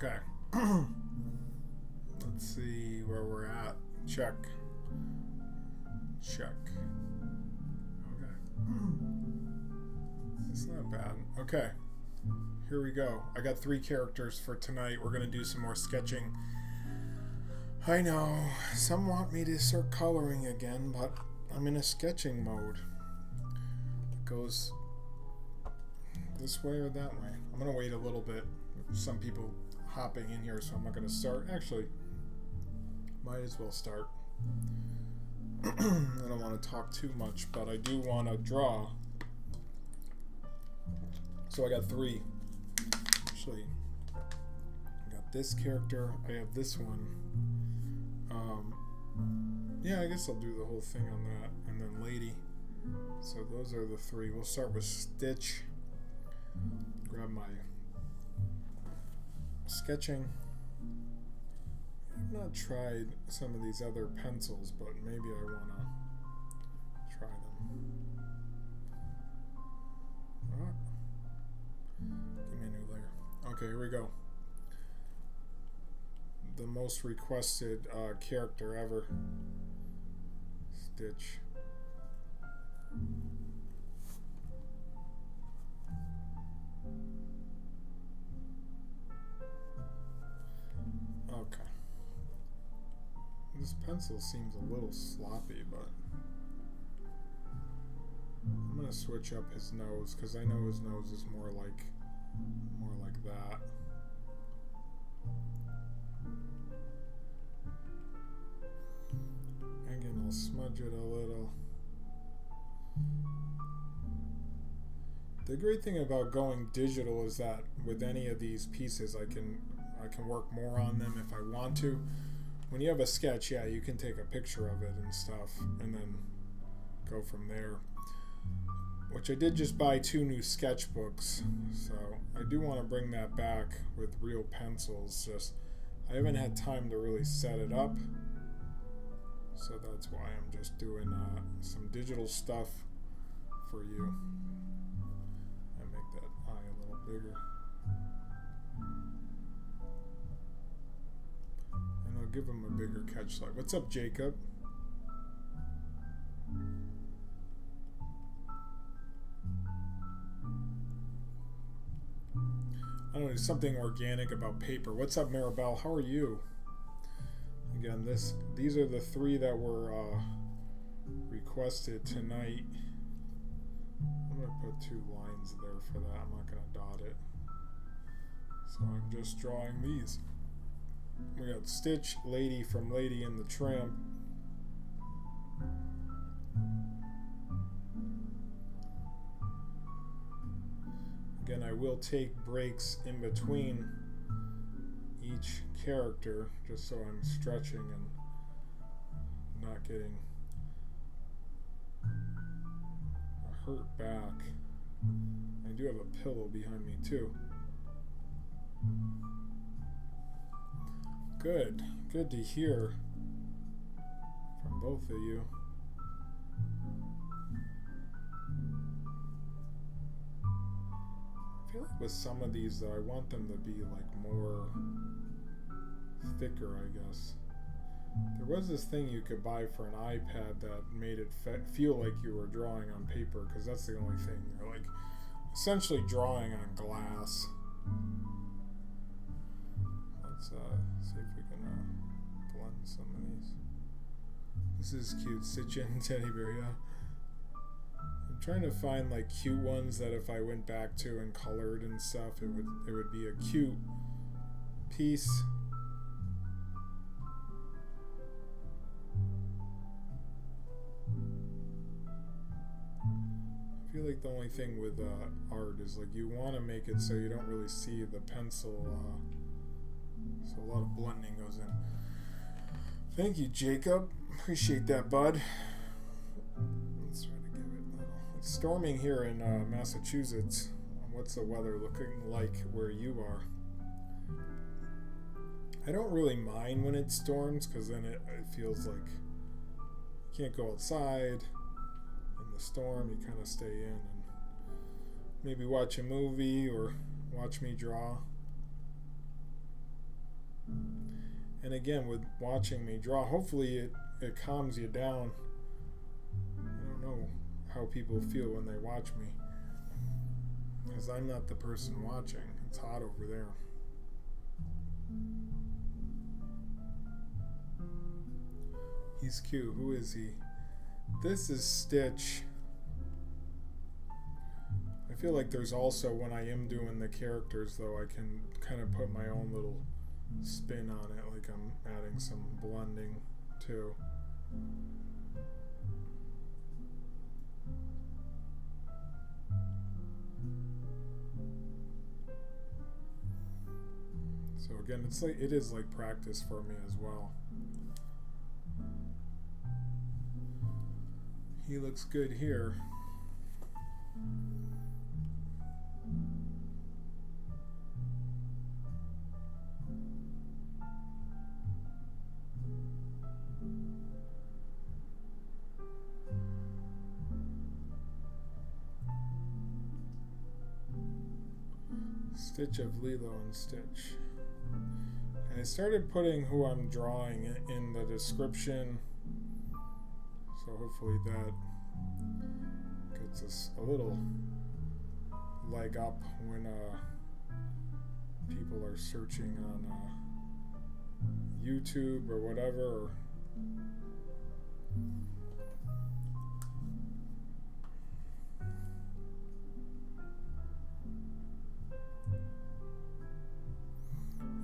Okay. Let's see where we're at. Check. Check. Okay. It's not bad. Okay. Here we go. I got 3 characters for tonight. We're going to do some more sketching. I know. Some want me to start coloring again, but I'm in a sketching mode. It goes this way or that way. I'm going to wait a little bit. Some people hopping in here, so I'm not going to start. Actually, might as well start. I don't want to talk too much, but I do want to draw. So I got 3. Actually, I got this character. I have this one. Yeah, I guess I'll do the whole thing on that. And then Lady. So those are the 3. We'll start with Stitch. Grab my sketching. I've not tried some of these other pencils, but maybe I want to try them. Alright. Give me a new layer. Okay, here we go. The most requested character ever. Stitch. Okay. This pencil seems a little sloppy, but I'm gonna switch up his nose because I know his nose is more like that. Again, I'll smudge it a little. The great thing about going digital is that with any of these pieces, I can work more on them if I want to. When you have a sketch, yeah, you can take a picture of it and stuff, and then go from there. Which I did just buy 2 new sketchbooks, so I do want to bring that back with real pencils. Just I haven't had time to really set it up, so that's why I'm just doing some digital stuff for you. And make that eye a little bigger. And I'll give him a bigger catch light. What's up, Jacob? I don't know, there's something organic about paper. What's up, Maribel? How are you? Again, these are the 3 that were requested tonight. I'm going to put 2 lines there for that. I'm not going to dot it. So I'm just drawing these. We got Stitch, Lady from Lady and the Tramp. Again, I will take breaks in between each character just so I'm stretching and not getting a hurt back. I do have a pillow behind me too. Good. Good to hear from both of you. I feel like with some of these though, I want them to be like more thicker, I guess. There was this thing you could buy for an iPad that made it feel like you were drawing on paper, because that's the only thing. You're like essentially drawing on glass. Let's see if we can blend some of these. This is cute. Stitch and Teddy Bear, yeah. I'm trying to find like cute ones that if I went back to and colored and stuff, it would be a cute piece. I feel like the only thing with art is like you want to make it so you don't really see the pencil, so a lot of blending goes in. Thank you, Jacob. Appreciate that, bud. Let's try to give it a little. It's storming here in Massachusetts. What's the weather looking like where you are? I don't really mind when it storms because then it feels like you can't go outside. Storm, you kind of stay in and maybe watch a movie or watch me draw. And again, with watching me draw, hopefully it calms you down. I don't know how people feel when they watch me, because I'm not the person watching. It's hot over there. He's cute. Who is he? This is Stitch. I feel like there's also, when I am doing the characters though, I can kind of put my own little spin on it, like I'm adding some blending too. So again, it is like practice for me as well. He looks good here. Stitch of Lilo and Stitch. And I started putting who I'm drawing in the description, so hopefully that gets us a little leg up when people are searching on YouTube or whatever.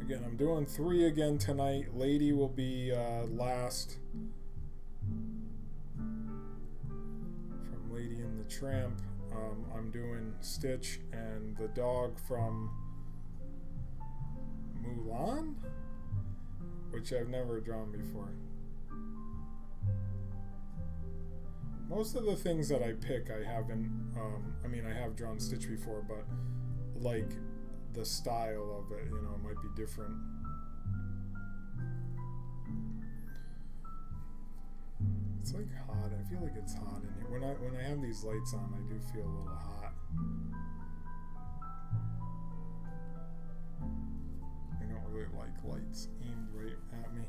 Again, I'm doing 3 again tonight. Lady will be last. From Lady and the Tramp. I'm doing Stitch and the dog from Mulan, which I've never drawn before. Most of the things that I pick, I haven't, I mean, I have drawn Stitch before, but like the style of it, you know, might be different. It's like hot. I feel like it's hot in here. When I have these lights on, I do feel a little hot. I don't really like lights aimed right at me,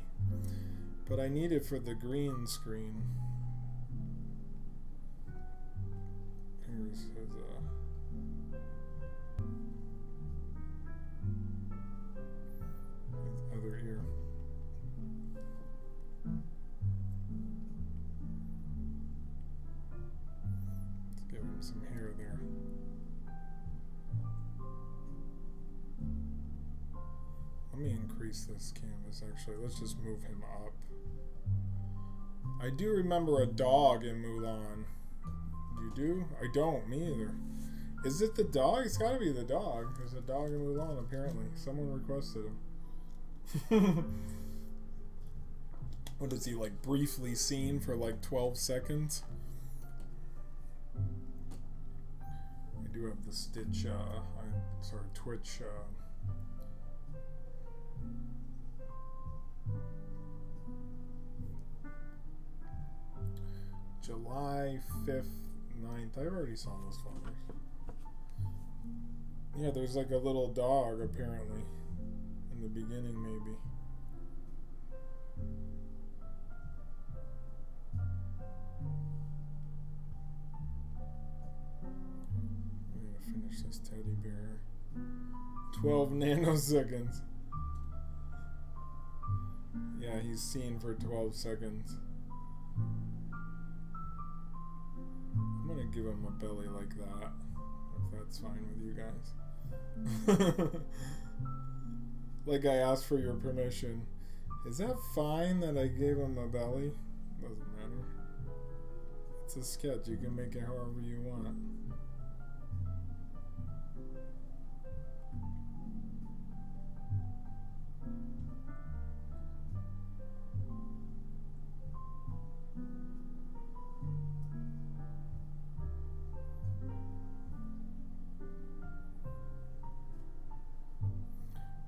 but I need it for the green screen. Here's his other ear. Let's give him some hair there. Let me increase this canvas actually. Let's just move him up. I do remember a dog in Mulan. You do? I don't. Me either. Is it the dog? It's gotta be the dog. There's a dog in Mulan apparently. Someone requested him. What is he, like, briefly seen for like 12 seconds? I do have the Stitch, Twitch, July 5th, 9th. I already saw those photos. Yeah, there's like a little dog apparently. In the beginning, maybe. I'm gonna finish this teddy bear. 12 nanoseconds. Yeah, he's seen for 12 seconds. I'm gonna give him a belly like that, if that's fine with you guys. Like I asked for your permission. Is that fine that I gave him a belly? Doesn't matter. It's a sketch. You can make it however you want.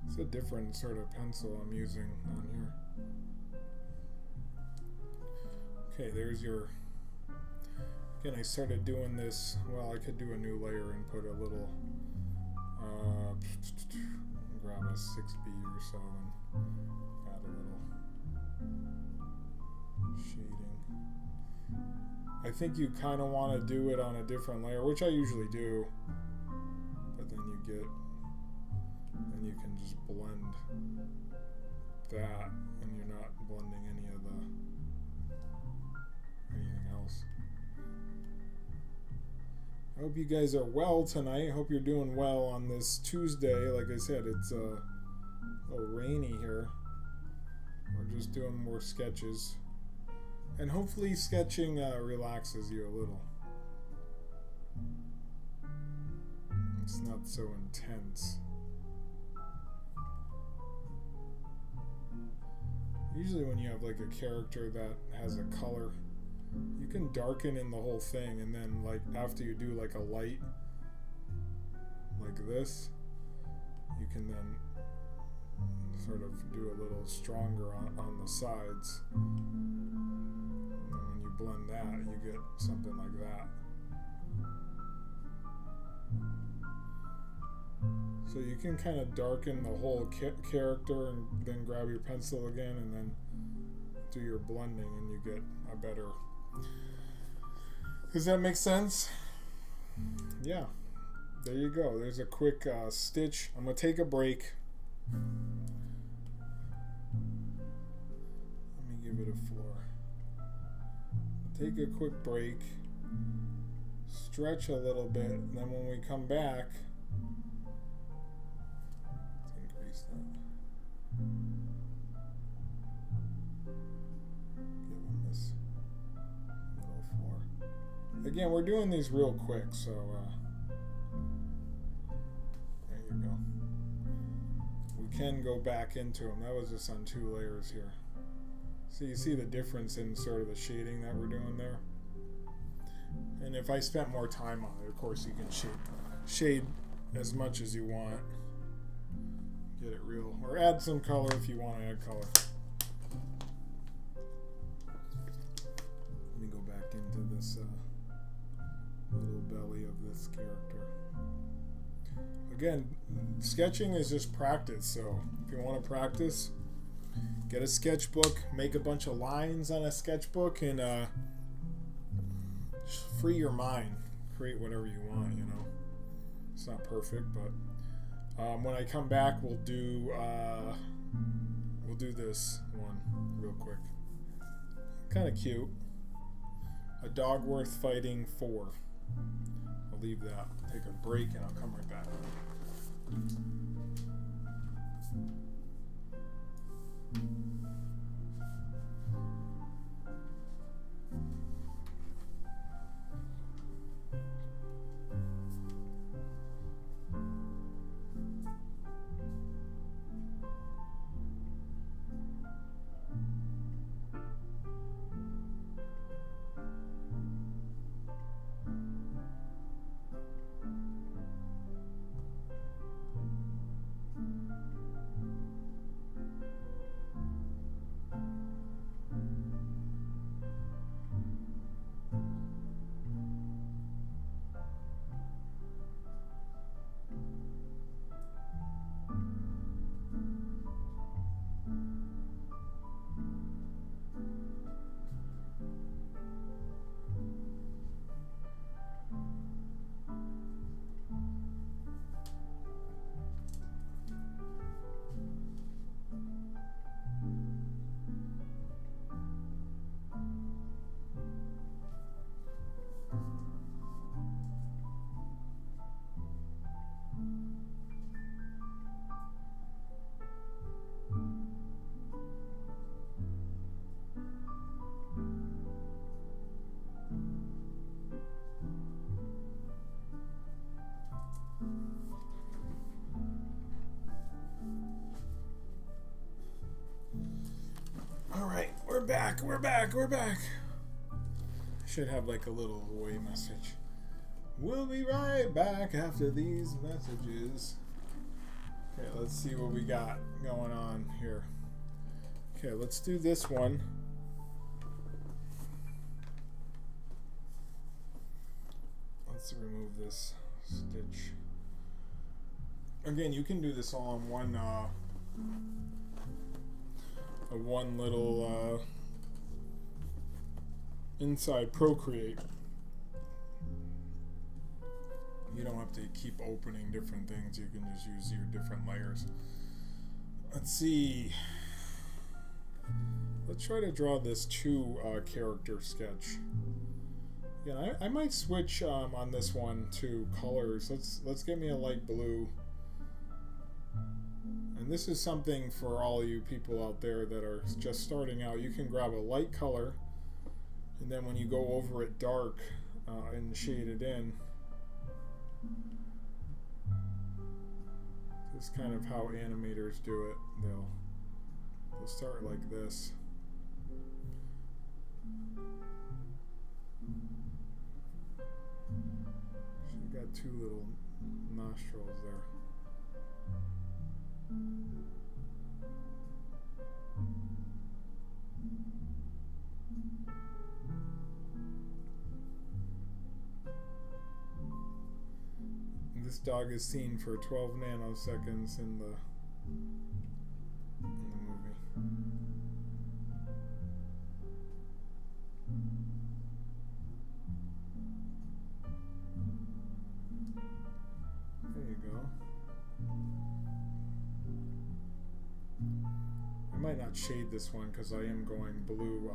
It's a different sort of pencil I'm using on here. Okay, there's your... Again, I started doing this... Well, I could do a new layer and put a little... grab a 6B or so and Add a little shading. I think you kind of want to do it on a different layer, which I usually do. But then you can just blend that, and you're not blending anything else. I hope you guys are well tonight. Hope you're doing well on this Tuesday. Like I said, it's a little rainy here. We're just doing more sketches. And hopefully sketching relaxes you a little. It's not so intense. Usually when you have like a character that has a color, you can darken in the whole thing, and then like after you do like a light like this, you can then sort of do a little stronger on the sides. And then when you blend that, you get something like that. So you can kind of darken the whole character and then grab your pencil again and then do your blending, and you get a better... Does that make sense? Yeah. There you go. There's a quick Stitch. I'm going to take a break. Let me give it a 4. Take a quick break. Stretch a little bit. And then when we come back... Let's increase that. Give him this little 4. Again, we're doing these real quick, so there you go. We can go back into them. That was just on 2 layers here. So you see the difference in sort of the shading that we're doing there. And if I spent more time on it, of course you can shade as much as you want. Get it real. Or add some color if you want to add color. Let me go back into this little belly of this character. Again, sketching is just practice, so if you want to practice, get a sketchbook, make a bunch of lines on a sketchbook, and free your mind. Create whatever you want, you know. It's not perfect, but when I come back, we'll do this one real quick. Kind of cute. A dog worth fighting for. I'll leave that. Take a break, and I'll come right back. We're back. Should have like a little away message. We'll be right back after these messages. Okay, let's see what we got going on here. Okay, let's do this one. Let's remove this stitch. Again, you can do this all on a one little inside Procreate. You don't have to keep opening different things. You can just use your different layers. Let's see. Let's try to draw this two character sketch. Yeah, I might switch on this one to colors. Let's get me a light blue. And this is something for all you people out there that are just starting out. You can grab a light color, and then when you go over it dark and shade it in, this is kind of how animators do it. They'll start like this. She's got two little nostrils there. This dog is seen for 12 nanoseconds in the movie. There you go. I might not shade this one because I am going blue.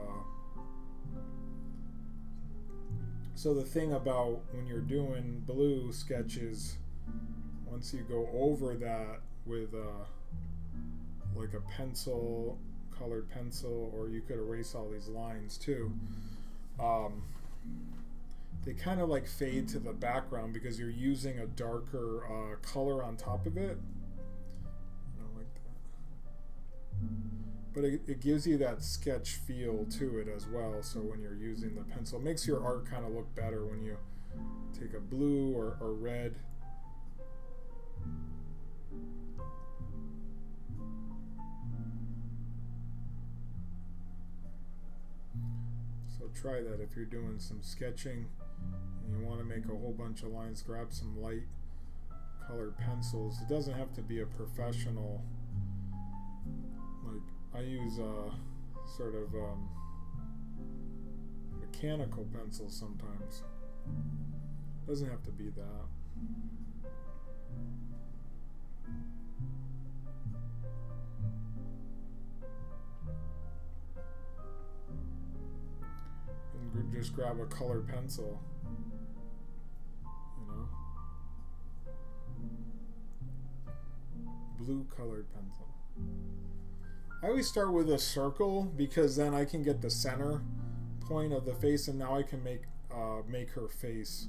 So the thing about when you're doing blue sketches, once you go over that with like a pencil, colored pencil, or you could erase all these lines too, they kind of like fade to the background because you're using a darker color on top of it. I don't like that. But it gives you that sketch feel to it as well. So when you're using the pencil, it makes your art kind of look better when you take a blue or red. So try that if you're doing some sketching and you want to make a whole bunch of lines. Grab some light colored pencils. It doesn't have to be a professional, like I use sort of mechanical pencils sometimes. Doesn't have to be that. And just grab a colored pencil, you know, blue colored pencil. I always start with a circle because then I can get the center point of the face, and now I can make her face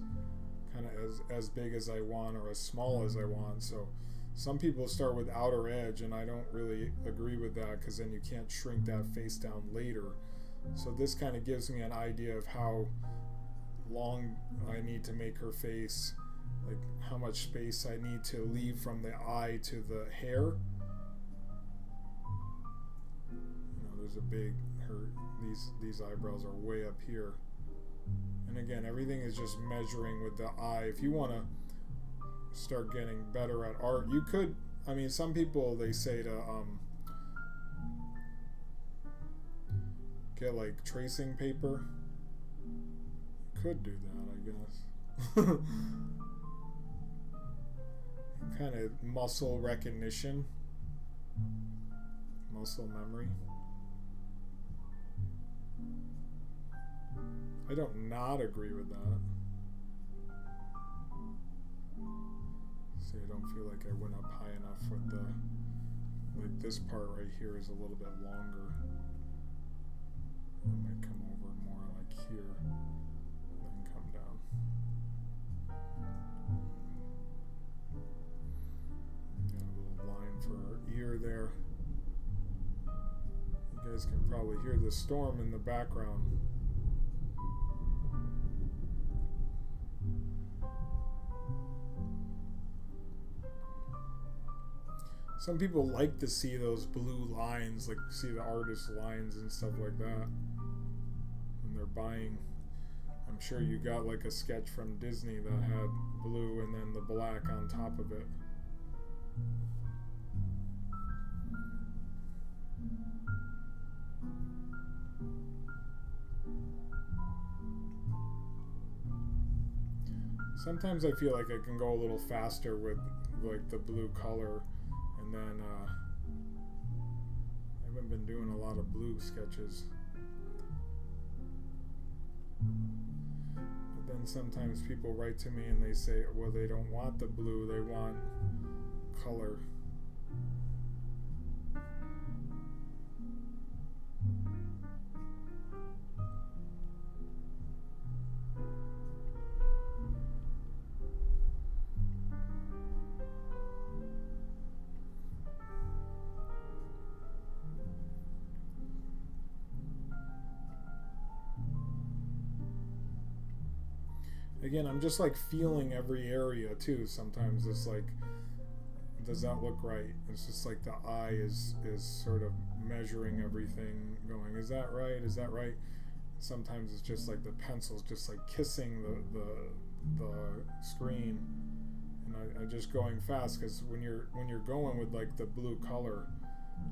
kind of as big as I want or as small as I want. So some people start with outer edge, and I don't really agree with that because then you can't shrink that face down later. So this kind of gives me an idea of how long I need to make her face, like how much space I need to leave from the eye to the hair. There's a big these eyebrows are way up here, and again everything is just measuring with the eye. If you want to start getting better at art, you could, I mean, some people, they say to get like tracing paper. You could do that, I guess. Kind of muscle recognition, muscle memory. I don't not agree with that. See, I don't feel like I went up high enough with the, like this part right here is a little bit longer. I might come over more like here, and then come down. Got a little line for her ear there. You guys can probably hear the storm in the background. Some people like to see those blue lines, like see the artist lines and stuff like that when they're buying. I'm sure you got like a sketch from Disney that had blue and then the black on top of it. Sometimes I feel like I can go a little faster with like the blue color, and then I haven't been doing a lot of blue sketches. But then sometimes people write to me and they say, well, they don't want the blue, they want color. Again, I'm just like feeling every area too. Sometimes it's like, does that look right? It's just like the eye is sort of measuring everything, going, is that right? Is that right? Sometimes it's just like the pencil's just like kissing the screen, and I'm just going fast, because when you're going with like the blue color,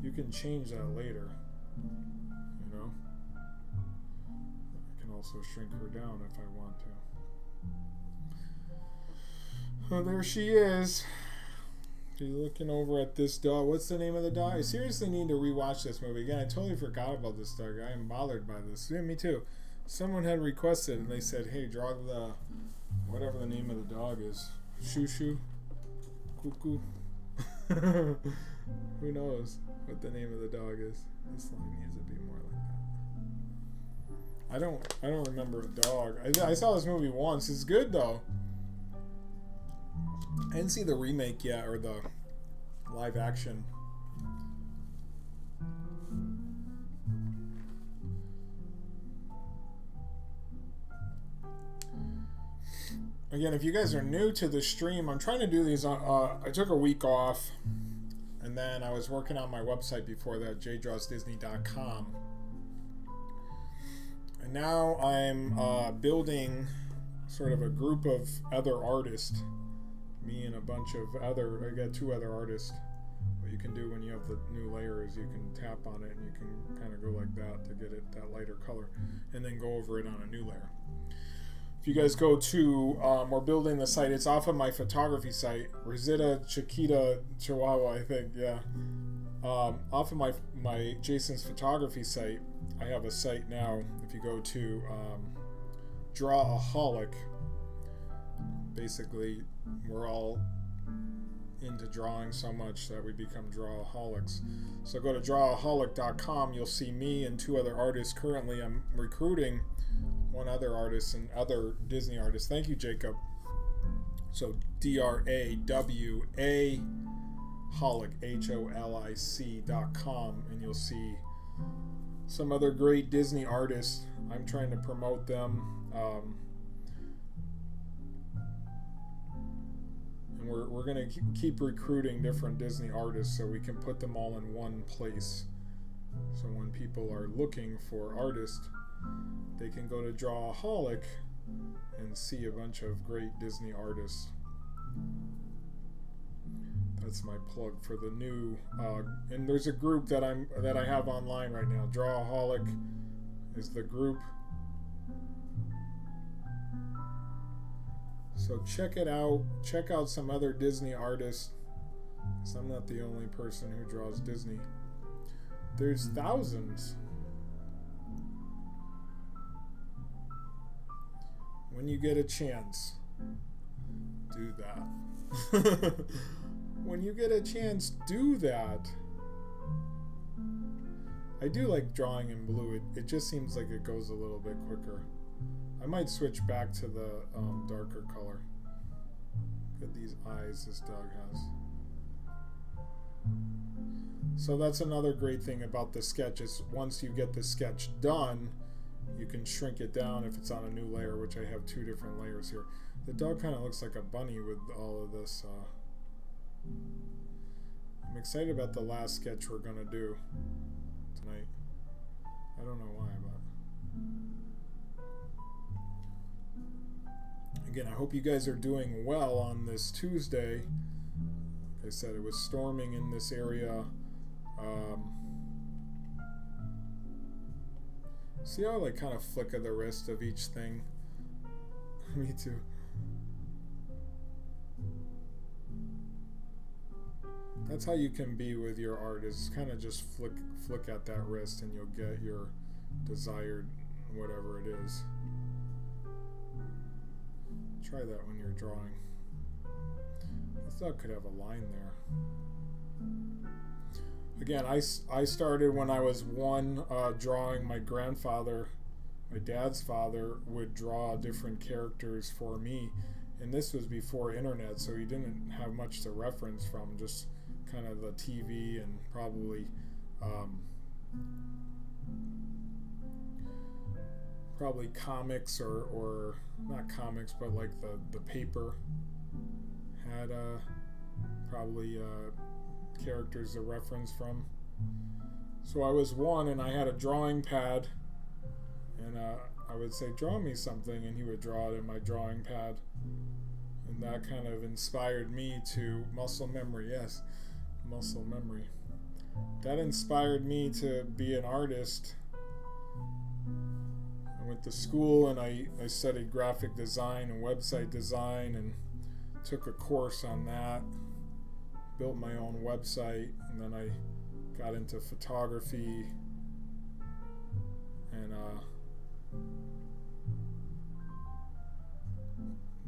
you can change that later. You know, I can also shrink her down if I want to. Oh, there she is. She's looking over at this dog. What's the name of the dog? I seriously need to rewatch this movie again. I totally forgot about this dog. I am bothered by this. Yeah, me too. Someone had requested, and they said, hey, draw the, whatever the name of the dog is. Shoo Shoo? Cuckoo? Who knows what the name of the dog is? This line needs to be more like that. I don't remember a dog. I saw this movie once. It's good, though. I didn't see the remake yet, or the live action. Again, if you guys are new to the stream, I'm trying to do these on, I took a week off, and then I was working on my website before that, jdrawsdisney.com. And now I'm building sort of a group of other artists. Me and a bunch of other, I got 2 other artists. What you can do when you have the new layer is you can tap on it and you can kind of go like that to get it that lighter color, and then go over it on a new layer. If you guys go to, we're building the site, it's off of my photography site, Rosita Chiquita Chihuahua, I think, yeah. Off of my Jason's photography site, I have a site now. If you go to Drawaholic, basically, we're all into drawing so much that we become drawaholics. So go to drawaholic.com. You'll see me and 2 other artists. Currently, I'm recruiting 1 other artist and other Disney artists. Thank you, Jacob. So DRAWA Holic, HOLIC.com, and you'll see some other great Disney artists. I'm trying to promote them. And we're going to keep recruiting different Disney artists so we can put them all in one place. So when people are looking for artists, they can go to Drawaholic and see a bunch of great Disney artists. That's my plug for the new. And there's a group that I have online right now. Drawaholic is the group. So check it out. Check out some other Disney artists, because I'm not the only person who draws Disney. There's thousands. When you get a chance, do that. When you get a chance, do that. I do like drawing in blue. It just seems like it goes a little bit quicker. I might switch back to the darker color. Look at these eyes this dog has. So that's another great thing about the sketch, is once you get the sketch done, you can shrink it down if it's on a new layer, which I have 2 different layers here. The dog kind of looks like a bunny with all of this. I'm excited about the last sketch we're going to do tonight. I don't know why, but... Again, I hope you guys are doing well on this Tuesday. Like I said, it was storming in this area. See how I like kind of flicker the rest of each thing? Me too. That's how you can be with your art, is kind of just flick at that wrist and you'll get your desired whatever it is. Try that when you're drawing. I thought it could have a line there. Again, I started when I was 1, drawing. My grandfather, my dad's father, would draw different characters for me, and this was before internet, so he didn't have much to reference from, just kind of the TV and probably comics, or not comics, but like the paper had probably characters to reference from. So I was 1 and I had a drawing pad, and I would say, draw me something, and he would draw it in my drawing pad, and that kind of inspired me to muscle memory. Yes, muscle memory. That inspired me to be an artist. I went to school and I studied graphic design and website design and took a course on that, built my own website, and then I got into photography, and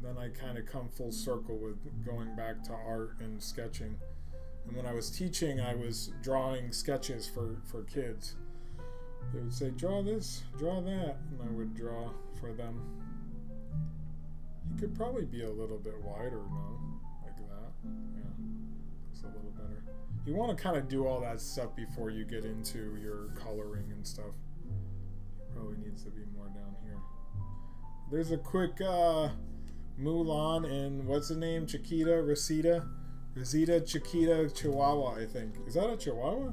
then I kind of come full circle with going back to art and sketching. And when I was teaching, I was drawing sketches for kids. They would say, draw this, draw that, and I would draw for them. You could probably be a little bit wider, no? Like that. Yeah, it's a little better. You want to kind of do all that stuff before you get into your coloring and stuff. Probably needs to be more down here. There's a quick Mulan and what's the name? Rosita Chiquita Chihuahua, I think. Is that a Chihuahua?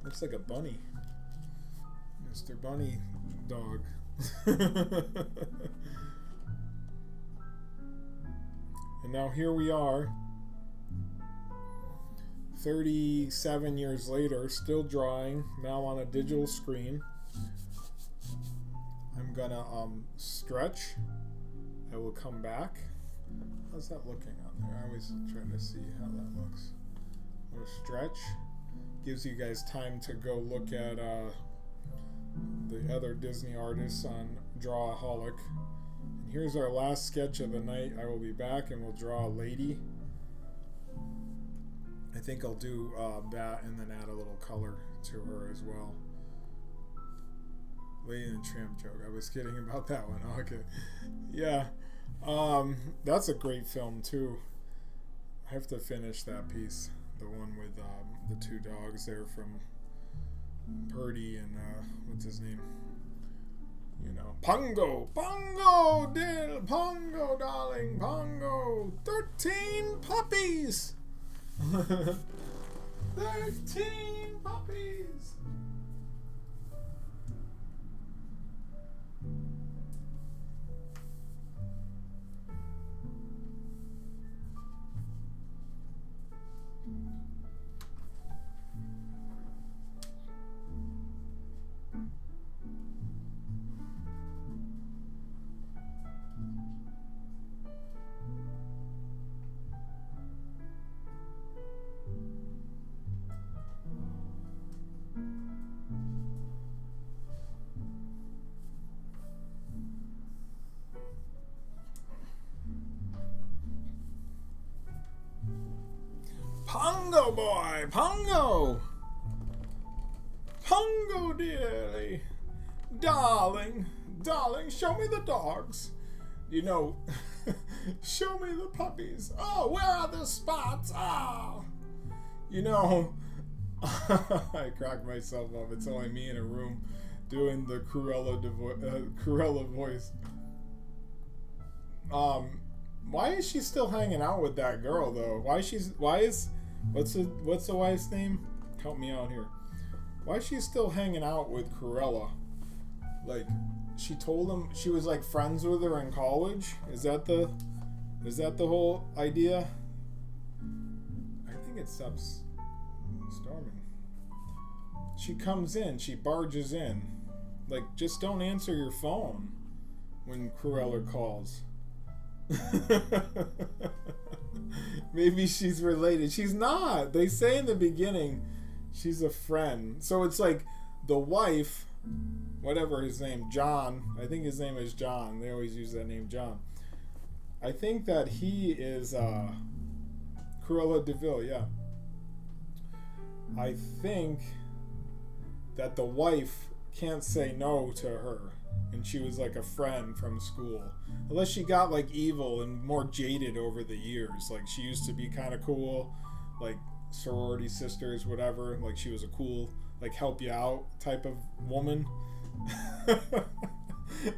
Looks like a bunny. Mr. Bunny Dog. And now here we are, 37 years later, still drawing, now on a digital screen. I'm gonna stretch. I will come back. How's that looking on there? I always try to see how that looks. I'm gonna stretch. Gives you guys time to go look at the other Disney artists on Drawaholic. And here's our last sketch of the night. I will be back and we'll draw a lady. I think I'll do that and then add a little color to her as well. Lady and Tramp joke. I was kidding about that one. Okay. Yeah. That's a great film too. I have to finish that piece. The one with the 2 dogs there from Purdy and what's his name? You know, Pongo, Pongo, darling, Pongo, 13 puppies, 13 puppies. Pongo boy, Pongo! Pongo dearly! Darling, show me the dogs. You know, show me the puppies. Oh, where are the spots? Oh! You know, I crack myself up. It's only me in a room doing the Cruella voice. Why is she still hanging out with that girl though? What's the wife's name? Help me out here. Why is she still hanging out with Cruella? Like, she told him she was like friends with her in college. Is that the whole idea? I think it stops storming. She comes in, she barges in. Like, just don't answer your phone when Cruella calls. Maybe she's related. She's not. They say in the beginning she's a friend. So it's like the wife, whatever his name, John. I think his name is John. They always use that name, John. I think that he is Cruella de Vil, yeah. I think that the wife can't say no to her. And she was like a friend from school. Unless she got like evil and more jaded over the years. Like she used to be kind of cool. Like sorority sisters, whatever. Like she was a cool, like help you out type of woman.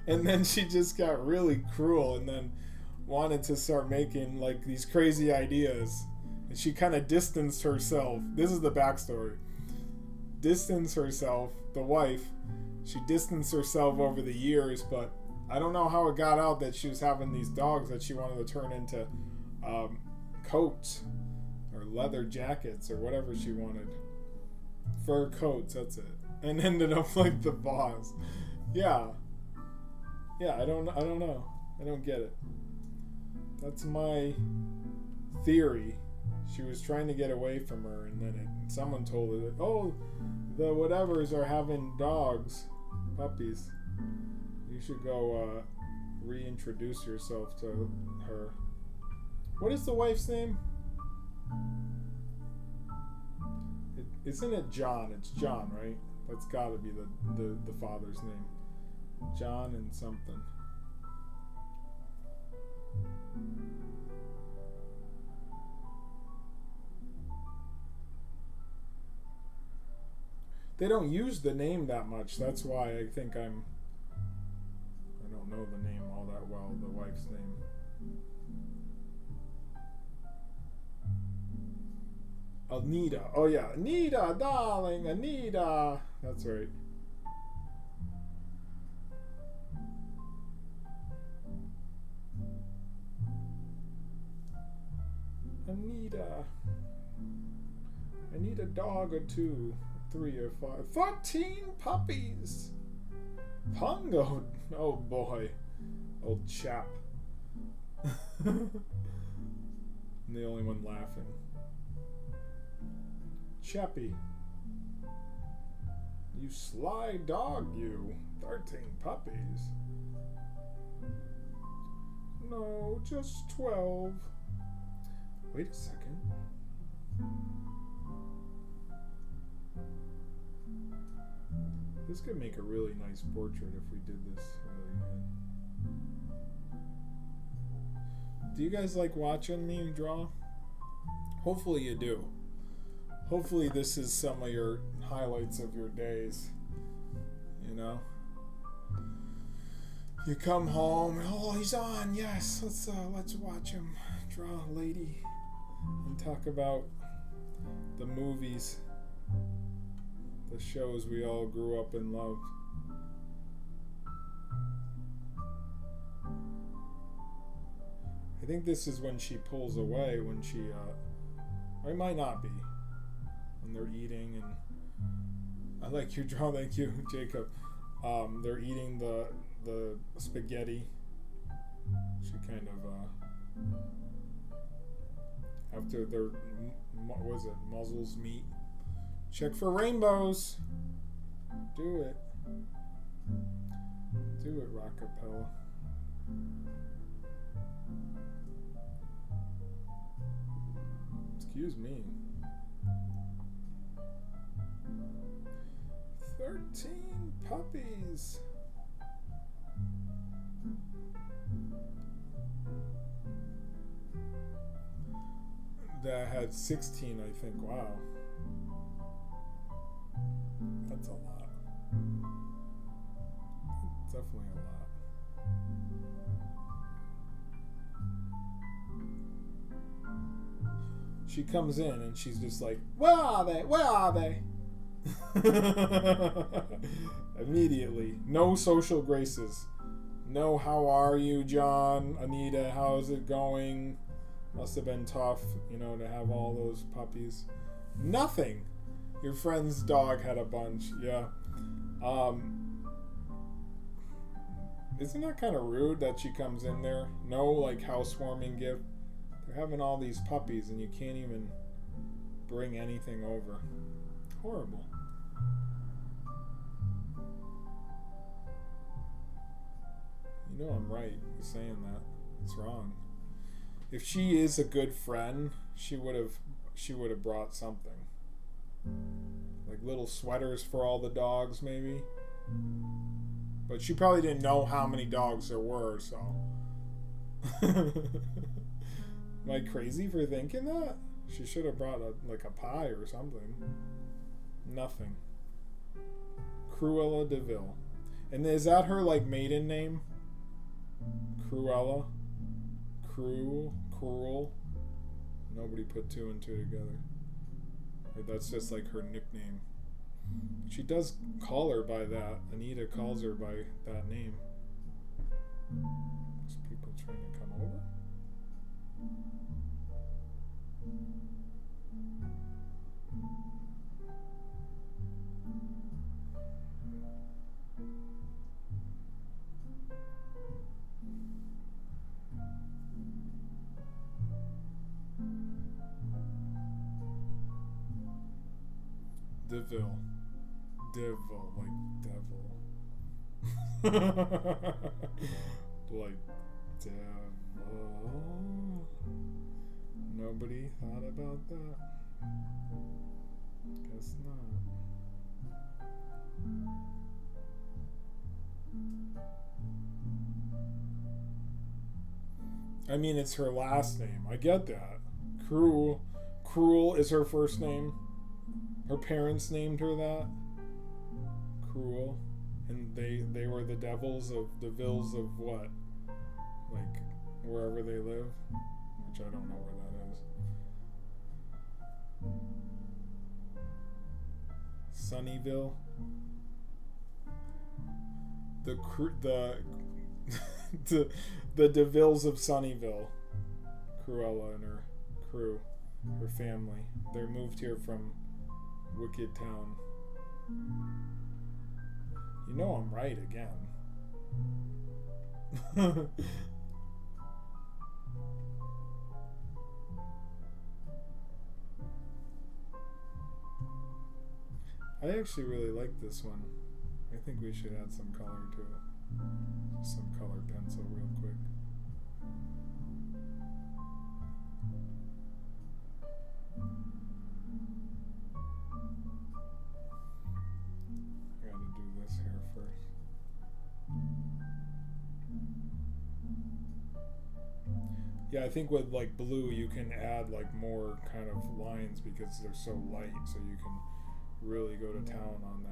And then she just got really cruel and then wanted to start making like these crazy ideas. And she kind of distanced herself. This is the backstory. Distanced herself, the wife. She distanced herself over the years, but I don't know how it got out that she was having these dogs that she wanted to turn into coats or leather jackets or whatever she wanted. Fur coats, that's it. And ended up like the boss. Yeah. Yeah, I don't know. I don't get it. That's my theory. She was trying to get away from her, and then someone told her that, oh, the whatevers are having dogs, puppies. You should go reintroduce yourself to her. What is the wife's name? Isn't it John? It's John, right? That's got to be the father's name. John and something. They don't use the name that much. That's why I think I don't know the name all that well, the wife's name. Anita. Oh yeah, Anita, darling, Anita. That's right. Anita. I need a dog or two. 3 or 5. 14 puppies. Pongo. Oh boy. Old chap. I'm the only one laughing. Chappy. You sly dog, you. 13 puppies. No, just 12. Wait a second. This could make a really nice portrait if we did this really good. Do you guys like watching me draw? Hopefully you do. Hopefully this is some of your highlights of your days. You know? You come home, oh, he's on, yes, let's watch him draw a lady and talk about the movies. The shows we all grew up and loved. I think this is when she pulls away, when she, or it might not be, when they're eating, and I like your draw, thank you, Jacob. They're eating the spaghetti. She kind of, after their, what was it, muzzles meet. Check for rainbows. Do it. Do it, Rockapella. Excuse me. 13 puppies. That had 16, I think. Wow. That's a lot. Definitely a lot. She comes in and she's just like, where are they? Where are they? Immediately. No social graces. No, how are you, John? Anita, how's it going? Must have been tough, you know, to have all those puppies. Nothing. Your friend's dog had a bunch, yeah. Isn't that kind of rude that she comes in there? No, like, housewarming gift. They're having all these puppies and you can't even bring anything over. Horrible. You know I'm right in saying that. It's wrong. If she is a good friend, she would have brought something. Like little sweaters for all the dogs, maybe. But she probably didn't know how many dogs there were, so. Am I crazy for thinking that? She should have brought a pie or something. Nothing. Cruella de Vil. And is that her like maiden name? Cruella? Cruel? Nobody put two and two together. Or that's just like her nickname. She does call her by that. Anita calls her by that name. There's people trying to come over. Devil. Devil, like devil. Like devil. Nobody thought about that? Guess not. I mean, it's her last name. I get that. Cruel is her first name. Her parents named her that. Cruel. And they were the devils of the vills of what? Like, wherever they live? Which I don't know where that is. Sunnyville? The DeVilles of Sunnyville. Cruella and her crew. Her family. They moved here from Wicked Town. You know I'm right again. I actually really like this one. I think we should add some color to it. Just some colored pencil real quick. Yeah, I think with like blue you can add like more kind of lines because they're so light, so you can really go to town on that.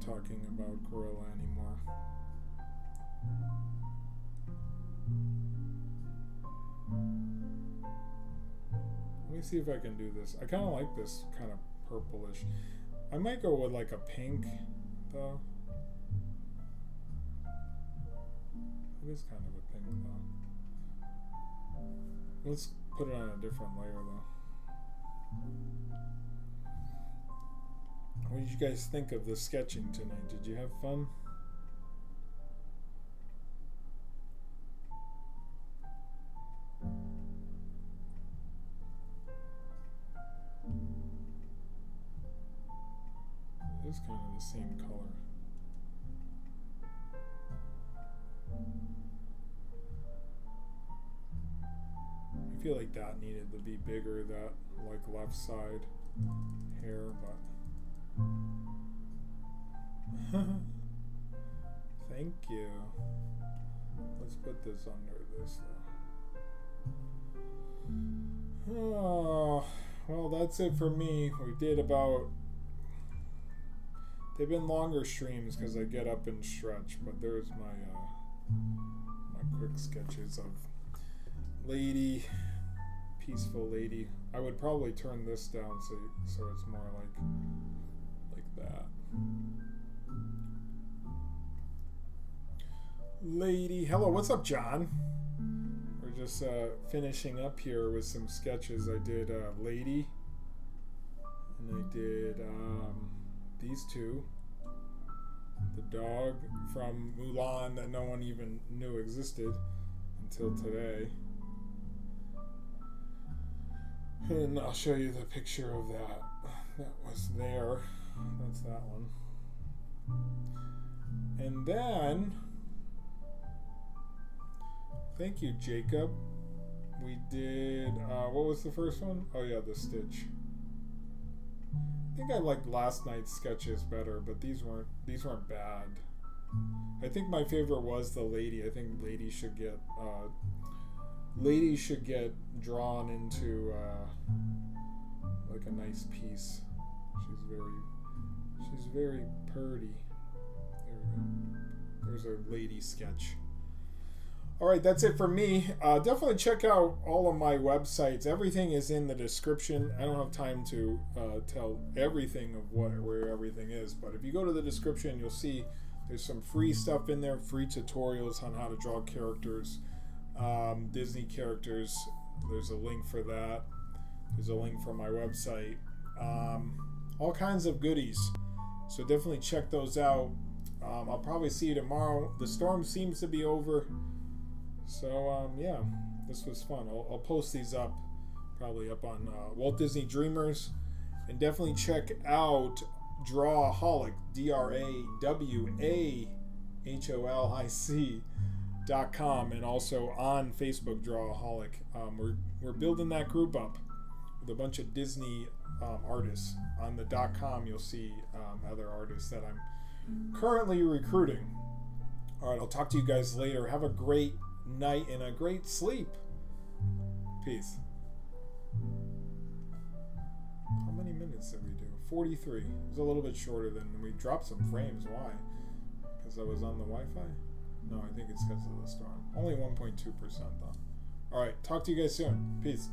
Talking about Gorilla anymore. Let me see if I can do this. I kind of like this kind of purplish. I might go with like a pink though. It is kind of a pink though. Let's put it on a different layer though. What did you guys think of the sketching tonight? Did you have fun? It is kind of the same color. I feel like that needed to be bigger, that like left side hair, but thank you. Let's put this under this though. Oh, well, that's it for me. We did about... They've been longer streams because I get up and stretch, but there's my quick sketches of lady, peaceful lady. I would probably turn this down so it's more like that. Lady, hello, what's up, John? We're just finishing up here with some sketches. I did lady, and I did these two. The dog from Mulan that no one even knew existed until today. And I'll show you the picture of that. That was there. That's that one. And then, thank you, Jacob. We did, what was the first one? Oh yeah, the Stitch. I think I liked last night's sketches better, but these weren't bad. I think my favorite was the lady. I think lady should get drawn into like a nice piece. She's very purty. There we go. There's our lady sketch. All right, that's it for me. Definitely check out all of my websites. Everything is in the description. I don't have time to tell everything of where everything is, but if you go to the description, you'll see there's some free stuff in there, free tutorials on how to draw characters, Disney characters. There's a link for that. There's a link for my website. All kinds of goodies. So definitely check those out. I'll probably see you tomorrow. The storm seems to be over. So, yeah, this was fun. I'll post these up, probably up on Walt Disney Dreamers. And definitely check out Drawaholic, DRAWAHOLIC.com, and also on Facebook, Drawaholic. We're building that group up with a bunch of Disney artists. On the .com, you'll see other artists that I'm currently recruiting. All right, I'll talk to you guys later. Have a great night and a great sleep. Peace. How many minutes did we do? 43. It was a little bit shorter than we dropped some frames. Why? Because I was on the Wi-Fi? No, I think it's because of the storm. Only 1.2% though. Alright, talk to you guys soon. Peace.